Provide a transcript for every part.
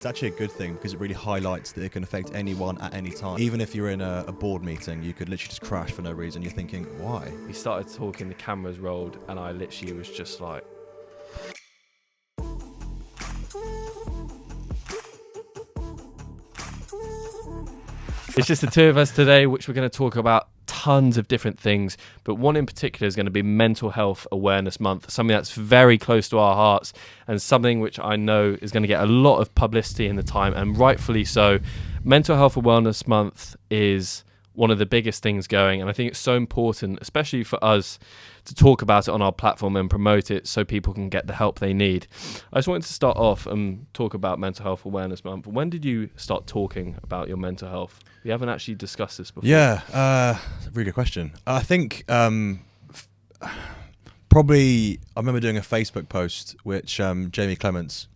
It's actually a good thing because it really highlights that it can affect anyone at any time. Even if you're in a board meeting, you could literally just crash for no reason. You're thinking, why? We started talking, the cameras rolled, and I literally was just like... It's just the two of us today, which we're going to talk about tons of different things, but one in particular is going to be Mental Health Awareness Month, something that's very close to our hearts and something which I know is going to get a lot of publicity in the time, and rightfully so. Mental Health Awareness Month is one of the biggest things going, and I think it's so important, especially for us, to talk about it on our platform and promote it so people can get the help they need. I just wanted to start off and talk about Mental Health Awareness Month. When did you start talking about your mental health? We haven't actually discussed this before. Yeah, really good question. I think probably I remember doing a Facebook post which Jamie Clemens,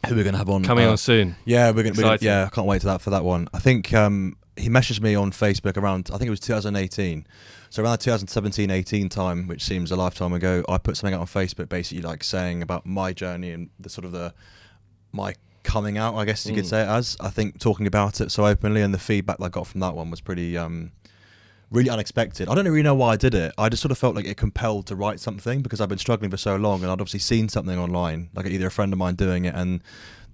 who we're going to have on coming on soon. Yeah, we're gonna, yeah, I can't wait for that one. I think he messaged me on Facebook around, I think it was 2018. So around the 2017-18 time, which seems a lifetime ago, I put something out on Facebook basically like saying about my journey and the sort of my coming out, I guess you could say it as. I think talking about it so openly, and the feedback that I got from that one was pretty really unexpected. I don't really know why I did it. I just sort of felt like it compelled to write something because I've been struggling for so long, and I'd obviously seen something online, like either a friend of mine doing it, and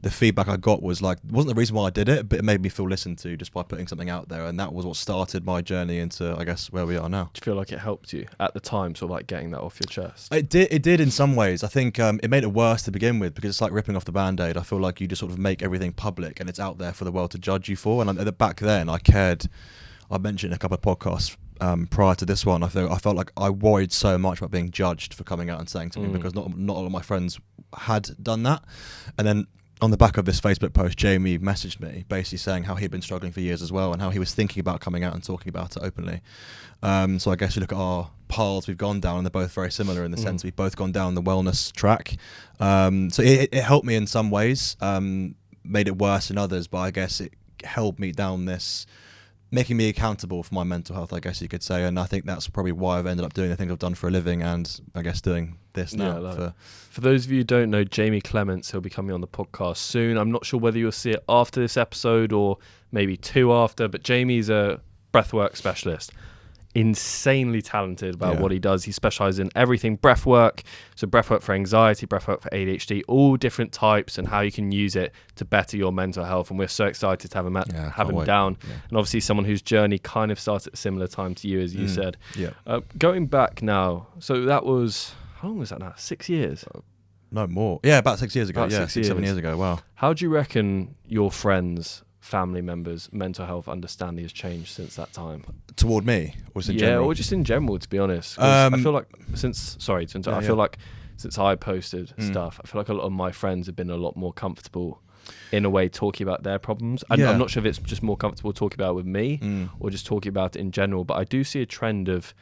the feedback I got was like, it wasn't the reason why I did it, but it made me feel listened to just by putting something out there, and that was what started my journey into, I guess, where we are now. Do you feel like it helped you at the time, sort of like getting that off your chest? It did in some ways. I think it made it worse to begin with because it's like ripping off the Band-Aid. I feel like you just sort of make everything public and it's out there for the world to judge you for. And back then I cared. I mentioned in a couple of podcasts prior to this one, I felt like I worried so much about being judged for coming out and saying something because not all of my friends had done that. And then on the back of this Facebook post, Jamie messaged me basically saying how he'd been struggling for years as well and how he was thinking about coming out and talking about it openly. So I guess you look at our paths we've gone down, and they're both very similar in the sense we've both gone down the wellness track. So it helped me in some ways, made it worse in others, but I guess it held me down this, making me accountable for my mental health, I guess you could say. And I think that's probably why I've ended up doing the things I've done for a living, and I guess doing this now. Yeah, for those of you who don't know, Jamie Clemens, he'll be coming on the podcast soon. I'm not sure whether you'll see it after this episode or maybe two after, but Jamie's a breathwork specialist. Insanely talented about what he does. He specializes in everything breathwork, so breathwork for anxiety, breathwork for ADHD, all different types, and how you can use it to better your mental health. And we're so excited to have him down. Yeah. And obviously someone whose journey kind of started at a similar time to you, as you said. Yeah. Going back now, so that was, how long was that now? 6 years? No, more. Yeah, about 6 years ago. 7 years ago. Wow. How do you reckon your friends, family members' mental health understanding has changed since that time? Toward me, or just in general? Or just in general, to be honest. I feel like since I posted stuff, I feel like a lot of my friends have been a lot more comfortable in a way talking about their problems. I'm not sure if it's just more comfortable talking about it with me or just talking about it in general, but I do see a trend of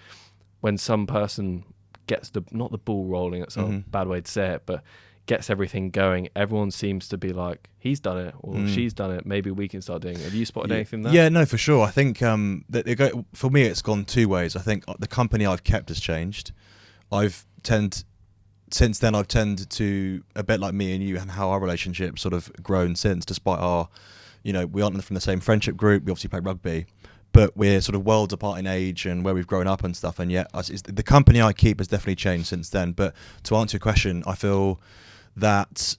when some person gets not the ball rolling, that's a bad way to say it, but gets everything going, everyone seems to be like, he's done it or she's done it, maybe we can start doing it. Have you spotted anything there? Yeah, no, for sure. I think for me it's gone two ways. I think the company I've kept has changed. Since then I've tended to, a bit like me and you, and how our relationship sort of grown since, despite our, we aren't from the same friendship group, we obviously play rugby, but we're sort of worlds apart in age and where we've grown up and stuff, and yet the company I keep has definitely changed since then. But to answer your question, I feel that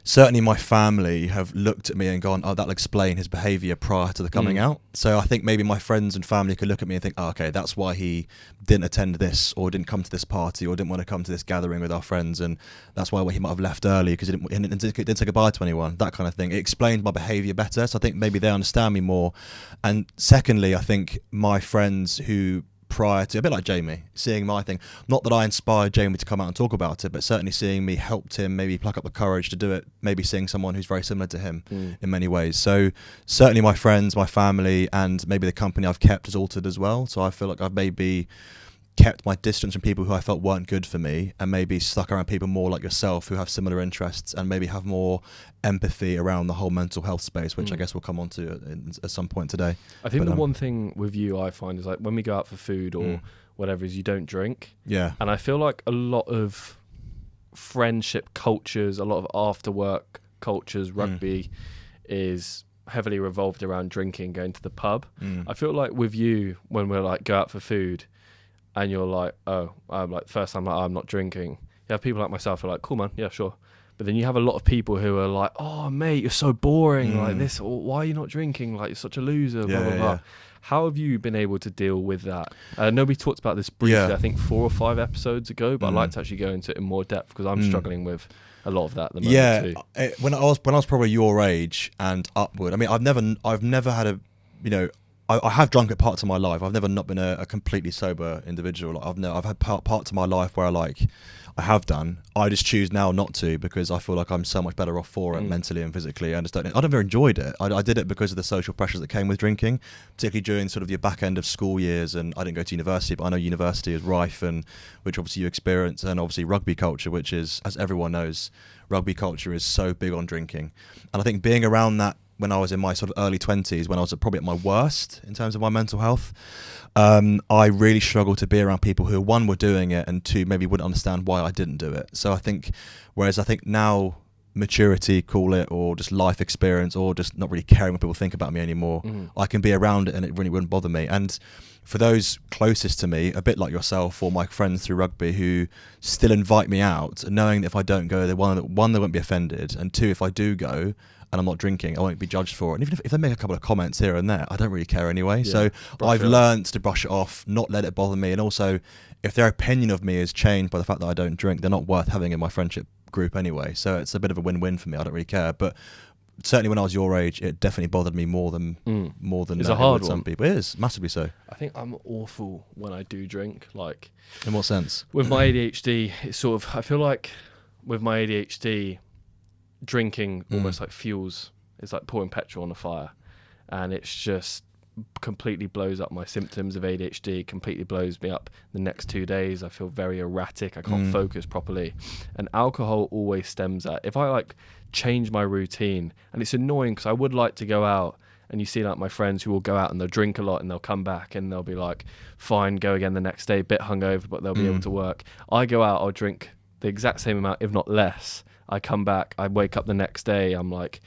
certainly my family have looked at me and gone, oh, that'll explain his behaviour prior to the coming out. So I think maybe my friends and family could look at me and think, oh, okay, that's why he didn't attend this or didn't come to this party or didn't want to come to this gathering with our friends, and that's why he might have left early because he didn't say goodbye to anyone, that kind of thing. It explained my behaviour better, so I think maybe they understand me more. And secondly, I think my friends who, prior to, a bit like Jamie, seeing my thing, not that I inspired Jamie to come out and talk about it, but certainly seeing me helped him maybe pluck up the courage to do it, maybe seeing someone who's very similar to him in many ways. So certainly my friends, my family, and maybe the company I've kept has altered as well. So I feel like I've maybe kept my distance from people who I felt weren't good for me, and maybe stuck around people more like yourself who have similar interests and maybe have more empathy around the whole mental health space, which I guess we'll come on to at some point today. I think the one thing with you I find is like when we go out for food or whatever is you don't drink. Yeah. And I feel like a lot of friendship cultures, a lot of after work cultures. Rugby is heavily revolved around drinking, going to the pub. I feel like with you, when we're like go out for food and you're like, oh, I'm like, first time like, I'm not drinking, you have people like myself who are like, cool man, yeah, sure. But then you have a lot of people who are like, oh mate, you're so boring, like this, or why are you not drinking, like you're such a loser, blah blah blah. How have you been able to deal with that? I know we talked about this briefly, I think 4 or 5 episodes ago, but I'd like to actually go into it in more depth because I'm struggling with a lot of that at the moment too. When I was probably your age and upward, I mean, I've never had a, you know, I have drunk at parts of my life. I've never not been a completely sober individual. Like I've had parts of my life where I have done. I just choose now not to because I feel like I'm so much better off for it mentally and physically. I never enjoyed it. I did it because of the social pressures that came with drinking, particularly during sort of your back end of school years. And I didn't go to university, but I know university is rife, and which obviously you experience, and obviously rugby culture, which is, as everyone knows, rugby culture is so big on drinking. And I think being around that when I was in my sort of early 20s, when I was probably at my worst in terms of my mental health, I really struggled to be around people who, one, were doing it, and two, maybe wouldn't understand why I didn't do it. So I think now maturity, call it, or just life experience, or just not really caring what people think about me anymore, I can be around it and it really wouldn't bother me. And for those closest to me, a bit like yourself or my friends through rugby who still invite me out, knowing that if I don't go, they won't be offended, and two, if I do go and I'm not drinking, I won't be judged for it. And even if they make a couple of comments here and there, I don't really care anyway. So I've learned to brush it off, not let it bother me. And also, if their opinion of me is changed by the fact that I don't drink, they're not worth having in my friendship group anyway. So it's a bit of a win-win for me. I don't really care. But certainly when I was your age, it definitely bothered me more than it's a hard some one. people. It is, massively so. I think I'm awful when I do drink. Like, in what sense? With my ADHD, it's sort of, I feel like with my ADHD, drinking almost like fuels. It's like pouring petrol on a fire, and it's just completely blows up my symptoms of ADHD, completely blows me up. The next 2 days I feel very erratic, I can't focus properly, and alcohol always stems at, if I like change my routine, and it's annoying because I would like to go out, and you see like my friends who will go out and they'll drink a lot and they'll come back and they'll be like, fine, go again the next day, bit hungover, but they'll be able to work. I go out, I'll drink the exact same amount, if not less. I come back, I wake up the next day, I'm like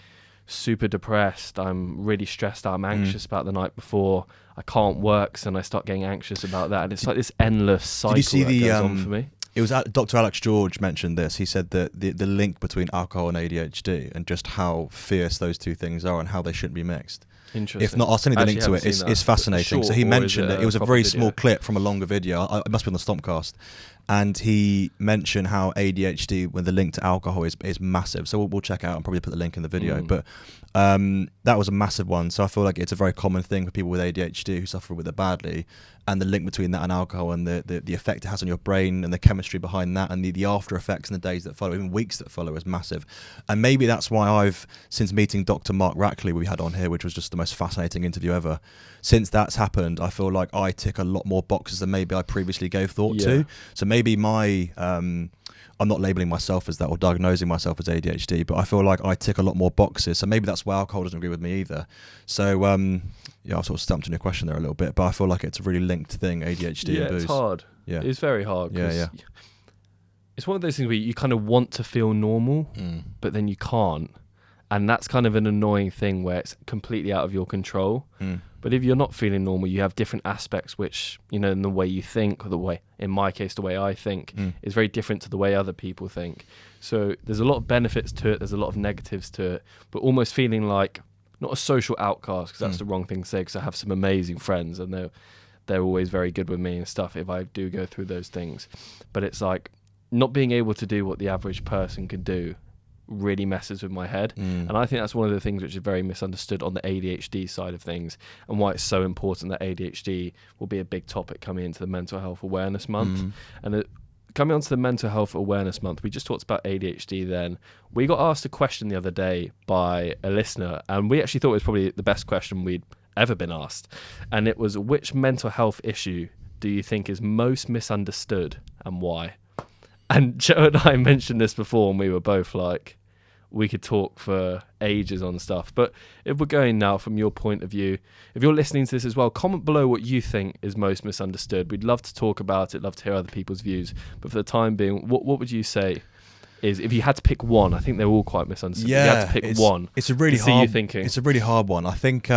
super depressed, I'm really stressed out, I'm anxious about the night before, I can't work, so then I start getting anxious about that, and it's like this endless cycle that goes on for me. It was Dr. Alex George mentioned this. He said that the link between alcohol and ADHD, and just how fierce those two things are and how they shouldn't be mixed. Interesting. If not, I'll send you the link to it. It's fascinating. So he mentioned it. It was a very small clip from a longer video. It must be on the Stompcast. And he mentioned how ADHD, when the link to alcohol is massive. So we'll check it out and probably put the link in the video. But that was a massive one. So I feel like it's a very common thing for people with ADHD who suffer with it badly. And the link between that and alcohol, and the effect it has on your brain, and the chemistry behind that, and the after effects and the days that follow, even weeks that follow, is massive. And maybe that's why I've, since meeting Dr. Mark Rackley we had on here, which was just the most fascinating interview ever, since that's happened, I feel like I tick a lot more boxes than maybe I previously gave thought to. So maybe my I'm not labeling myself as that or diagnosing myself as ADHD, but I feel like I tick a lot more boxes. So maybe that's why alcohol doesn't agree with me either. So I've sort of stumped on your question there a little bit, but I feel like it's a really linked thing, ADHD and booze. It's hard. Yeah, it's very hard. Yeah. It's one of those things where you kind of want to feel normal, but then you can't. And that's kind of an annoying thing where it's completely out of your control. But if you're not feeling normal, you have different aspects which, you know, in the way you think, or the way, in my case, the way I think is very different to the way other people think. So there's a lot of benefits to it. There's a lot of negatives to it, but almost feeling like not a social outcast, because that's the wrong thing to say, because I have some amazing friends and they're always very good with me and stuff if I do go through those things. But it's like not being able to do what the average person can do really messes with my head. And I think that's one of the things which is very misunderstood on the ADHD side of things, and why it's so important that ADHD will be a big topic coming into the Mental Health Awareness Month. And coming on to the Mental Health Awareness Month, we just talked about ADHD then. We got asked a question the other day by a listener, and we actually thought it was probably the best question we'd ever been asked. And it was, which mental health issue do you think is most misunderstood and why? And Joe and I mentioned this before, and we were both like, we could talk for ages on stuff. But if we're going now from your point of view, if you're listening to this as well, comment below what you think is most misunderstood. We'd love to talk about it, love to hear other people's views. But for the time being, what would you say is if you had to pick one, I think they're all quite misunderstood. Yeah, if you had to pick one. It's a really see hard. you thinking. It's a really hard one. I think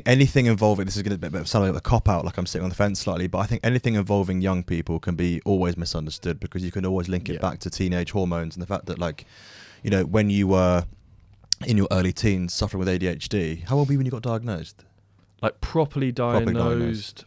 anything involving, this is going to be sound like a cop out, like I'm sitting on the fence slightly, but I think anything involving young people can be always misunderstood because you can always link it back to teenage hormones and the fact that, like, you know, when you were in your early teens suffering with ADHD, how old were you when you got diagnosed? Like properly diagnosed.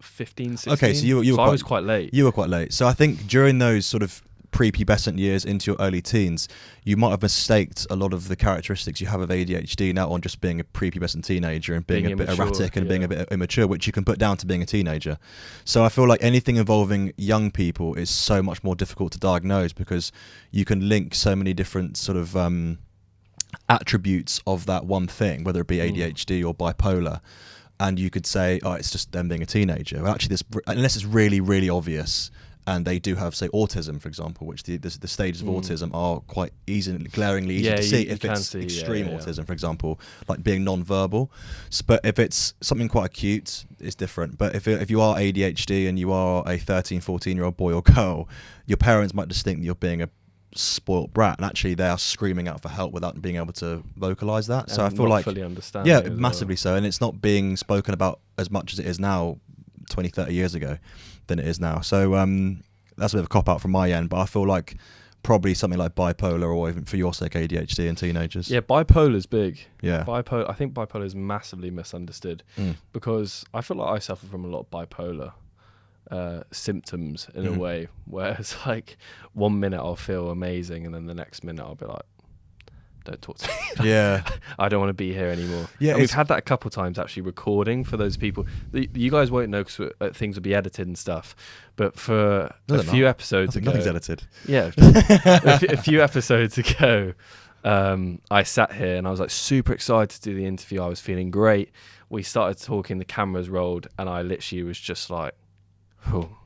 15, 16. Okay, so you were I was quite late. You were quite late. So I think during those sort of prepubescent years into your early teens, you might have mistaked a lot of the characteristics you have of ADHD now on just being a prepubescent teenager and being a bit erratic and being a bit immature, which you can put down to being a teenager. So I feel like anything involving young people is so much more difficult to diagnose because you can link so many different sort of attributes of that one thing, whether it be ADHD or bipolar. And you could say, oh, it's just them being a teenager. Well, actually, unless it's really, really obvious, and they do have, say, autism, for example, which the stages of autism are quite glaringly easy to see if it's extreme autism, for example, like being non-verbal. But if it's something quite acute, it's different. But if you are ADHD and you are a 13, 14-year-old boy or girl, your parents might just think that you're being a spoilt brat, and actually they are screaming out for help without being able to vocalize that. And so I feel like fully understand, massively so, and it's not being spoken about as much as it is now 20, 30 years ago than it is now. So that's a bit of a cop out from my end, but I feel like probably something like bipolar, or even for your sake ADHD in teenagers. Yeah, bipolar's big. Yeah, I think bipolar is massively misunderstood because I feel like I suffer from a lot of bipolar symptoms in a way, where it's like 1 minute I'll feel amazing and then the next minute I'll be like, don't talk to me. Yeah. I don't want to be here anymore. Yeah, and we've had that a couple of times actually recording for those people. You guys won't know because things will be edited and stuff, but for a few episodes ago, nothing's edited. Yeah, a few episodes ago, I sat here and I was like super excited to do the interview. I was feeling great. We started talking, the cameras rolled, and I literally was just like, whew.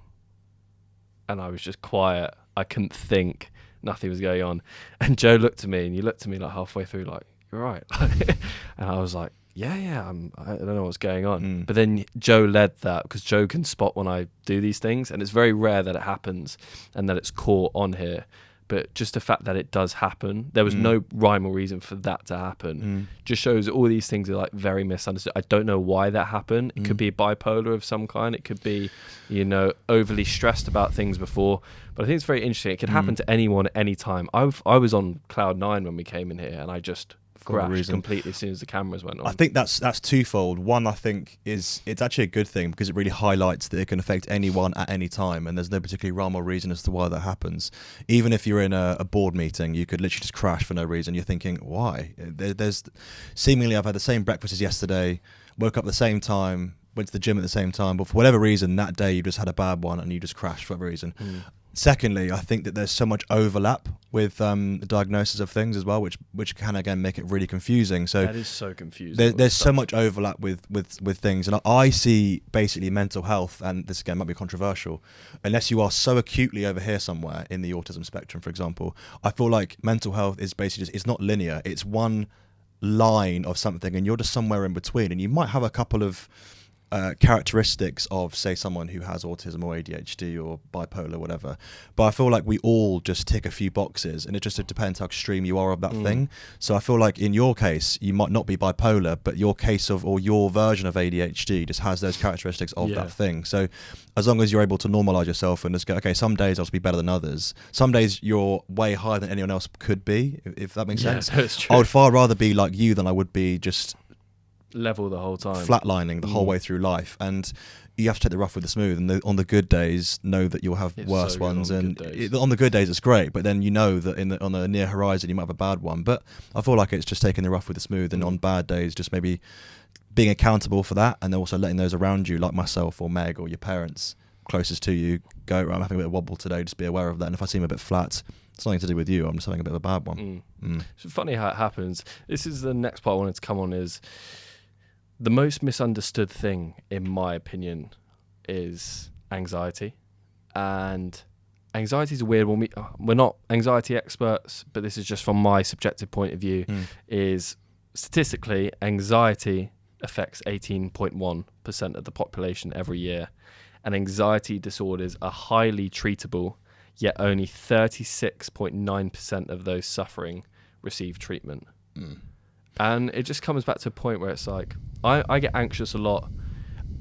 And I was just quiet. I couldn't think. Nothing was going on. And Joe looked at me, and you looked at me like halfway through, like, you're right. And I was like, yeah, I don't know what's going on. But then Joe led that, because Joe can spot when I do these things, and it's very rare that it happens and that it's caught on here. But just the fact that it does happen, there was no rhyme or reason for that to happen, just shows all these things are like very misunderstood. I don't know why that happened. It could be bipolar of some kind. It could be, overly stressed about things before. But I think it's very interesting. It could happen to anyone at any time. I was on cloud 9 when we came in here, and I just crashed completely as soon as the cameras went on. I think that's twofold. One, I think it's actually a good thing because it really highlights that it can affect anyone at any time, and there's no particular rhyme or reason as to why that happens. Even if you're in a board meeting, you could literally just crash for no reason. You're thinking, why? There's seemingly, I've had the same breakfast as yesterday, woke up at the same time, went to the gym at the same time, but for whatever reason that day you just had a bad one and you just crashed for whatever reason. Secondly, I think that there's so much overlap with the diagnosis of things as well, which can again make it really confusing. So that is so confusing. There's so much overlap with things, and I see basically mental health, and this again might be controversial, unless you are so acutely over here somewhere in the autism spectrum, for example. I feel like mental health is basically it's not linear. It's one line of something, and you're just somewhere in between, and you might have a couple of characteristics of, say, someone who has autism or ADHD or bipolar, whatever. But I feel like we all just tick a few boxes, and it just depends how extreme you are of that thing. So I feel like in your case, you might not be bipolar, but your case of, or your version of ADHD just has those characteristics of that thing. So as long as you're able to normalize yourself and just go, okay, some days I'll be better than others. Some days you're way higher than anyone else could be, if that makes sense. That's true. I would far rather be like you than I would be just level the whole time, flatlining the whole way through life. And you have to take the rough with the smooth, and on the good days know that you'll have worse ones, and on the good days it's great, but then you know that on the near horizon you might have a bad one. But I feel like it's just taking the rough with the smooth, and on bad days just maybe being accountable for that, and then also letting those around you, like myself or Meg or your parents closest to you, go, right, I'm having a bit of wobble today, just be aware of that. And if I seem a bit flat, it's nothing to do with you, I'm just having a bit of a bad one. It's funny how it happens. This is the next part I wanted to come on, is the most misunderstood thing, in my opinion, is anxiety. And anxiety is a weird one. We're not anxiety experts, but this is just from my subjective point of view, is statistically, anxiety affects 18.1% of the population every year. And anxiety disorders are highly treatable, yet only 36.9% of those suffering receive treatment. And it just comes back to a point where it's like, I get anxious a lot.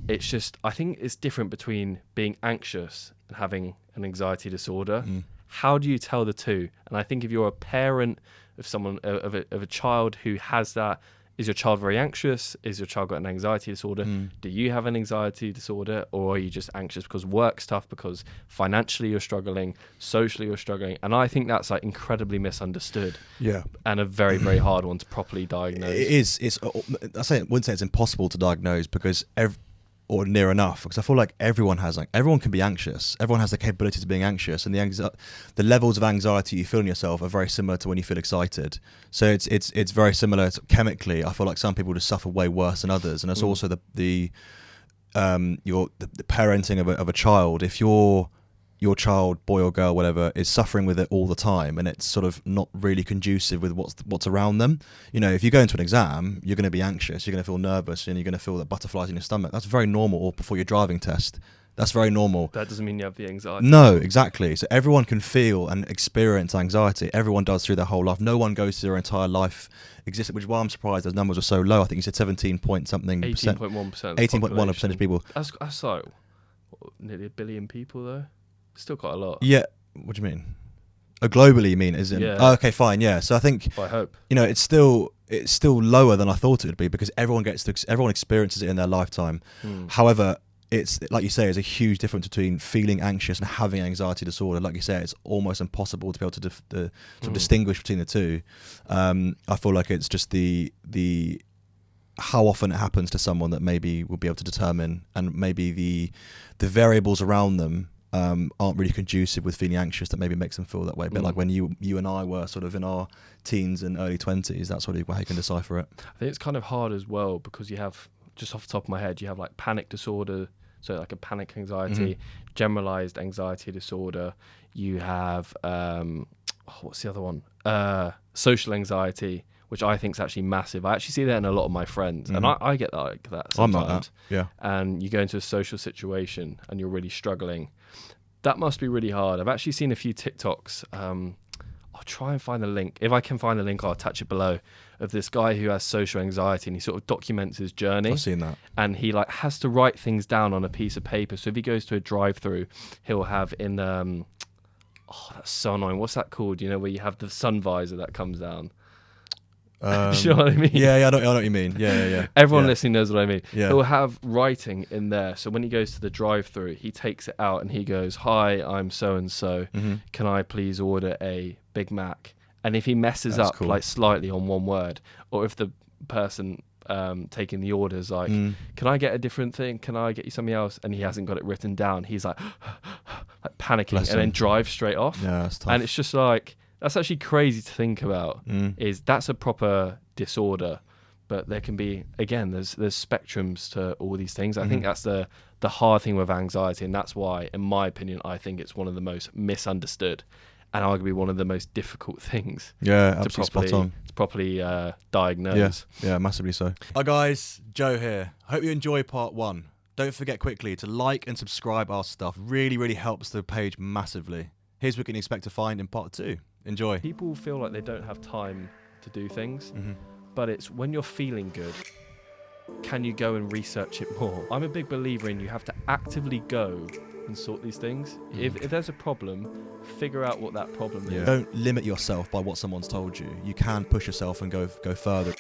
It's just, I think it's different between being anxious and having an anxiety disorder. How do you tell the two? And I think if you're a parent of someone, of a child who has that, is your child very anxious? Is your child got an anxiety disorder? Do you have an anxiety disorder? Or are you just anxious because work's tough, because financially you're struggling, socially you're struggling? And I think that's like incredibly misunderstood. Yeah. And a very, very hard one to properly diagnose. It is. I wouldn't say it's impossible to diagnose, because or near enough, because I feel like everyone can be anxious. Everyone has the capability to being anxious, and the levels of anxiety you feel in yourself are very similar to when you feel excited. So it's very similar chemically. I feel like some people just suffer way worse than others, and it's also the parenting of a child. If your child, boy or girl, whatever, is suffering with it all the time, and it's sort of not really conducive with what's around them. If you go into an exam, you're going to be anxious, you're going to feel nervous, and you're going to feel the butterflies in your stomach. That's very normal. Or before your driving test, that's very normal. That doesn't mean you have the anxiety. No, exactly. So everyone can feel and experience anxiety. Everyone does through their whole life. No one goes through their entire life existing, which is why I'm surprised those numbers are so low. I think you said 18.1%. 18.1% of people. That's like nearly 1 billion people, though. Still quite a lot. Yeah. What do you mean? Globally, you mean? Is it? Yeah. Oh, okay, fine. Yeah. So I think, I hope. it's still lower than I thought it would be, because everyone experiences it in their lifetime. However, it's like you say, there's a huge difference between feeling anxious and having anxiety disorder. Like you say, it's almost impossible to be able to sort of distinguish between the two. I feel like it's just the how often it happens to someone that maybe we'll be able to determine, and maybe the variables around them aren't really conducive with feeling anxious, that maybe makes them feel that way. A bit like when you and I were sort of in our teens and early 20s, that's sort of how you can decipher it. I think it's kind of hard as well, because you have, just off the top of my head, you have like panic disorder, so like a panic anxiety, generalized anxiety disorder. You have, what's the other one? Social anxiety, which I think is actually massive. I actually see that in a lot of my friends, and I get like that sometimes. I'm like that, yeah. And you go into a social situation and you're really struggling. That must be really hard. I've actually seen a few TikToks. I'll try and find the link. If I can find the link, I'll attach it below, of this guy who has social anxiety, and he sort of documents his journey. I've seen that. And he like has to write things down on a piece of paper. So if he goes to a drive-through, he'll have in that's so annoying. What's that called? Where you have the sun visor that comes down. Do you know what I mean? Yeah, I know what you mean. Yeah. Everyone listening knows what I mean. Yeah. He'll have writing in there. So when he goes to the drive-through, he takes it out and he goes, "Hi, I'm so-and-so. Can I please order a Big Mac?" And if he messes up like slightly on one word, or if the person taking the order is like, "Can I get a different thing? Can I get you something else?" And he hasn't got it written down, he's like, like panicking, and then drives straight off. Yeah, that's tough. And it's just like, that's actually crazy to think about. Is that's a proper disorder, but there can be, again, there's spectrums to all these things. I think that's the hard thing with anxiety, and that's why, in my opinion, I think it's one of the most misunderstood, and arguably one of the most difficult things. Yeah, absolutely spot on. To properly diagnose. Yeah, massively so. Hi guys, Joe here. Hope you enjoy part 1. Don't forget quickly to like and subscribe our stuff. Really, really helps the page massively. Here's what you can expect to find in part 2. Enjoy. People feel like they don't have time to do things, but it's when you're feeling good, can you go and research it more? I'm a big believer in you have to actively go and sort these things. If there's a problem, figure out what that problem is. Don't limit yourself by what someone's told you. You can push yourself and go further.